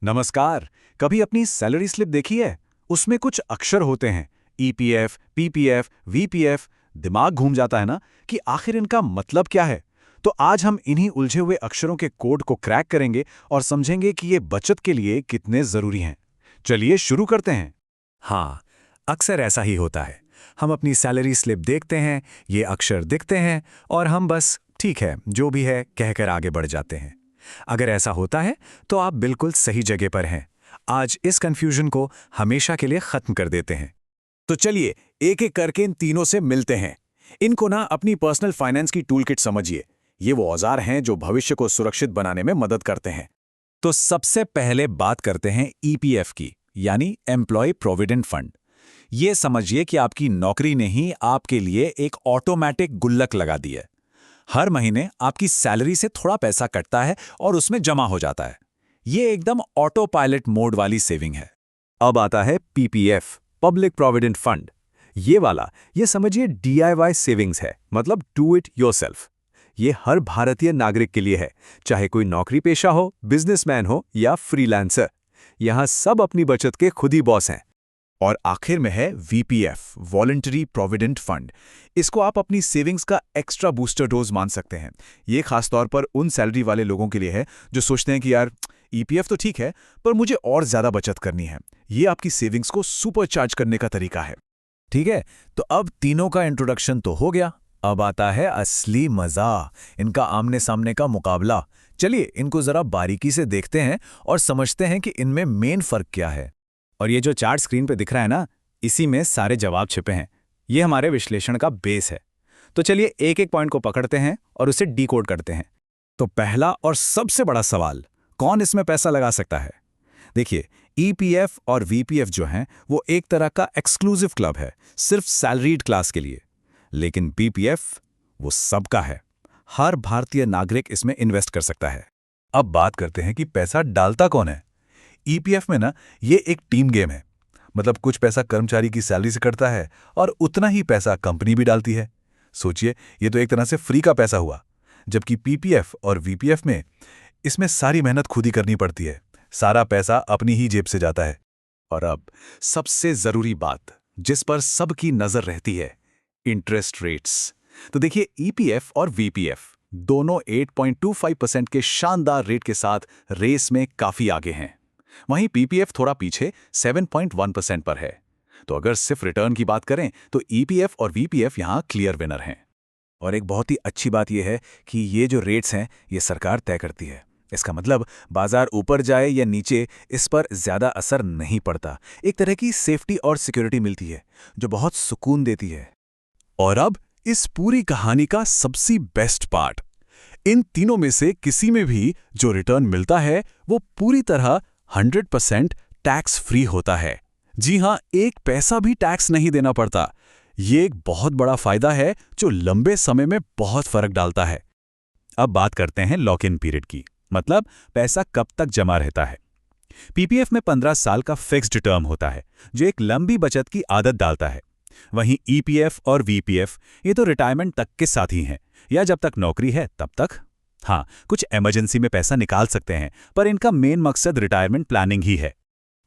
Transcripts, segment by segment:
नमस्कार। कभी अपनी सैलरी स्लिप देखी है? उसमें कुछ अक्षर होते हैं, ईपीएफ, पीपीएफ, वीपीएफ। दिमाग घूम जाता है ना कि आखिर इनका मतलब क्या है। तो आज हम इन्हीं उलझे हुए अक्षरों के कोड को क्रैक करेंगे और समझेंगे कि ये बचत के लिए कितने जरूरी हैं। चलिए शुरू करते हैं। हाँ, अक्सर ऐसा ही होता है। हम अपनी सैलरी स्लिप देखते हैं, ये अक्षर दिखते हैं और हम बस ठीक है, जो भी है कहकर आगे बढ़ जाते हैं। अगर ऐसा होता है तो आप बिल्कुल सही जगह पर हैं। आज इस कंफ्यूजन को हमेशा के लिए खत्म कर देते हैं। तो चलिए एक एक करके इन तीनों से मिलते हैं। इनको ना अपनी पर्सनल फाइनेंस की टूल किट समझिए। ये वो औजार हैं जो भविष्य को सुरक्षित बनाने में मदद करते हैं। तो सबसे पहले बात करते हैं ईपीएफ की, यानी एम्प्लॉय प्रोविडेंट फंड। ये समझिए कि आपकी नौकरी ने ही आपके लिए एक ऑटोमेटिक गुल्लक लगा दी है। हर महीने आपकी सैलरी से थोड़ा पैसा कटता है और उसमें जमा हो जाता है। ये एकदम ऑटो पायलट मोड वाली सेविंग है। अब आता है पीपीएफ, पब्लिक प्रोविडेंट फंड। ये समझिए डीआईवाई सेविंग्स है, मतलब डू इट योरसेल्फ। ये हर भारतीय नागरिक के लिए है, चाहे कोई नौकरी पेशा हो, बिजनेसमैन हो या फ्रीलांसर। यहां सब अपनी बचत के खुद ही बॉस हैं। और आखिर में है वीपीएफ, वॉलंटरी प्रोविडेंट फंड। इसको आप अपनी सेविंग्स का एक्स्ट्रा बूस्टर डोज मान सकते हैं। ये खासतौर पर उन सैलरी वाले लोगों के लिए है जो सोचते हैं कि यार ईपीएफ तो ठीक है, पर मुझे और ज्यादा बचत करनी है। ये आपकी सेविंग्स को सुपर चार्ज करने का तरीका है। ठीक है, तो अब तीनों का इंट्रोडक्शन तो हो गया। अब आता है असली मजा, इनका आमने सामने का मुकाबला। चलिए इनको जरा बारीकी से देखते हैं और समझते हैं कि इनमें मेन फर्क क्या है। और ये जो चार्ट स्क्रीन पे दिख रहा है ना, इसी में सारे जवाब छिपे हैं। ये हमारे विश्लेषण का बेस है। तो चलिए एक एक पॉइंट को पकड़ते हैं और उसे डिकोड करते हैं। तो पहला और सबसे बड़ा सवाल, कौन इसमें पैसा लगा सकता है? देखिए, ईपीएफ और वीपीएफ जो हैं वो एक तरह का एक्सक्लूसिव क्लब है, सिर्फ सैलरीड क्लास के लिए। लेकिन पीपीएफ वो सबका है। हर भारतीय नागरिक इसमें इन्वेस्ट कर सकता है। अब बात करते हैं कि पैसा डालता कौन है। ईपीएफ में ना ये एक टीम गेम है। मतलब कुछ पैसा कर्मचारी की सैलरी से कटता है और उतना ही पैसा कंपनी भी डालती है। सोचिए, ये तो एक तरह से फ्री का पैसा हुआ। जबकि पीपीएफ और वीपीएफ में इसमें सारी मेहनत खुद ही करनी पड़ती है। सारा पैसा अपनी ही जेब से जाता है। और अब सबसे जरूरी बात, जिस पर सबकी नजर रहती है, इंटरेस्ट रेट्स। तो देखिए, ईपीएफ और वीपीएफ दोनों 8.25% के शानदार रेट के साथ रेस में काफी आगे हैं। वहीं पीपीएफ थोड़ा पीछे 7.1% पर है। तो अगर सिर्फ रिटर्न की बात करें तो ईपीएफ और वीपीएफ यहां क्लियर विनर हैं। और एक बहुत ही अच्छी बात यह है कि ये जो रेट्स हैं ये सरकार तय करती है। इसका मतलब बाजार ऊपर जाए या नीचे, इस पर ज्यादा असर नहीं पड़ता। एक तरह की सेफ्टी और सिक्योरिटी मिलती है जो बहुत सुकून देती है। और अब इस पूरी कहानी का सबसे बेस्ट पार्ट, इन तीनों में से किसी में भी जो रिटर्न मिलता है वो पूरी तरह 100% टैक्स फ्री होता है। जी हां, एक पैसा भी टैक्स नहीं देना पड़ता। ये एक बहुत बड़ा फायदा है जो लंबे समय में बहुत फर्क डालता है। अब बात करते हैं लॉक इन पीरियड की, मतलब पैसा कब तक जमा रहता है। पीपीएफ में 15 साल का फिक्स्ड टर्म होता है जो एक लंबी बचत की आदत डालता है। वहीं ईपीएफ और वीपीएफ ये तो रिटायरमेंट तक के साथ ही हैं, या जब तक नौकरी है तब तक। हाँ, कुछ इमरजेंसी में पैसा निकाल सकते हैं, पर इनका मेन मकसद रिटायरमेंट प्लानिंग ही है।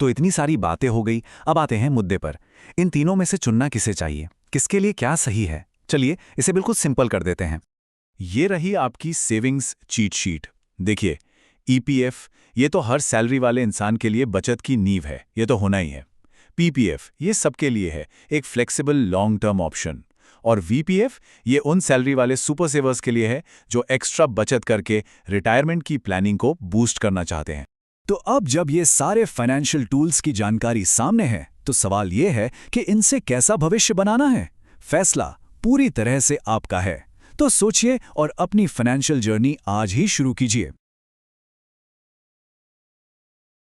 तो इतनी सारी बातें हो गई, अब आते हैं मुद्दे पर। इन तीनों में से चुनना किसे चाहिए, किसके लिए क्या सही है? चलिए इसे बिल्कुल सिंपल कर देते हैं। ये रही आपकी सेविंग्स चीट शीट। देखिए, ईपीएफ ये तो हर सैलरी वाले इंसान के लिए बचत की नींव है, ये तो होना ही है। पीपीएफ ये सबके लिए है, एक फ्लेक्सिबल लॉन्ग टर्म ऑप्शन। और वीपीएफ ये उन सैलरी वाले सुपर सेवर्स के लिए है जो एक्स्ट्रा बचत करके रिटायरमेंट की प्लानिंग को बूस्ट करना चाहते हैं। तो अब जब ये सारे फाइनेंशियल टूल्स की जानकारी सामने है, तो सवाल ये है कि इनसे कैसा भविष्य बनाना है। फैसला पूरी तरह से आपका है। तो सोचिए और अपनी फाइनेंशियल जर्नी आज ही शुरू कीजिए।